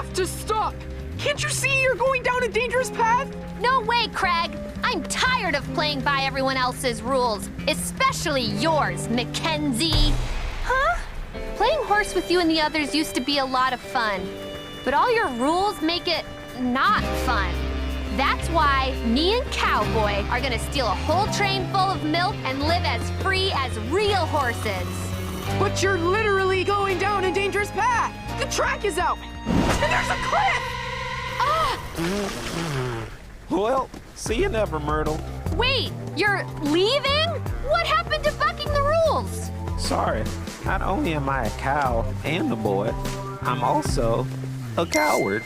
have to stop! Can't you see you're going down a dangerous path? No way, Craig! I'm tired of playing by everyone else's rules, especially yours, Mackenzie. Huh? Playing horse with you and the others used to be a lot of fun, but all your rules make it not fun. That's why me and Cowboy are gonna steal a whole train full of milk and live as free as real horses. But you're literally going down a dangerous path! The track is out! And there's a cliff! Well, see you never, Myrtle. Wait, you're leaving? What happened to bucking the rules? Sorry, not only am I a cow and a boy, I'm also a coward.